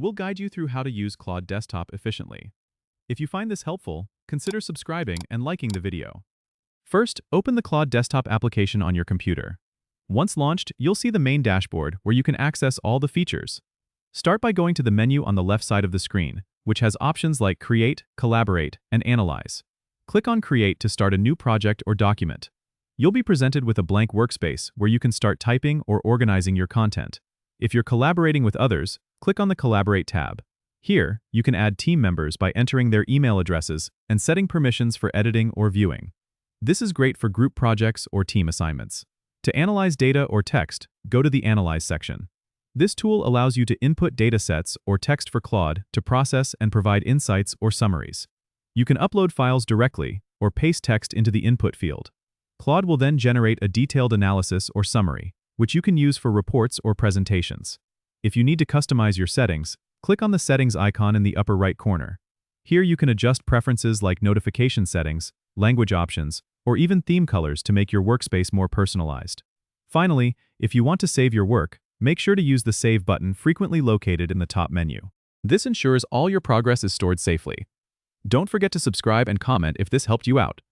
We'll guide you through how to use Claude Desktop efficiently. If you find this helpful, consider subscribing and liking the video. First, open the Claude Desktop application on your computer. Once launched, you'll see the main dashboard where you can access all the features. Start by going to the menu on the left side of the screen, which has options like Create, Collaborate, and Analyze. Click on Create to start a new project or document. You'll be presented with a blank workspace where you can start typing or organizing your content. If you're collaborating with others, click on the Collaborate tab. Here, you can add team members by entering their email addresses and setting permissions for editing or viewing. This is great for group projects or team assignments. To analyze data or text, go to the Analyze section. This tool allows you to input datasets or text for Claude to process and provide insights or summaries. You can upload files directly or paste text into the input field. Claude will then generate a detailed analysis or summary, which you can use for reports or presentations. If you need to customize your settings, click on the Settings icon in the upper right corner. Here you can adjust preferences like notification settings, language options, or even theme colors to make your workspace more personalized. Finally, if you want to save your work, make sure to use the Save button frequently located in the top menu. This ensures all your progress is stored safely. Don't forget to subscribe and comment if this helped you out.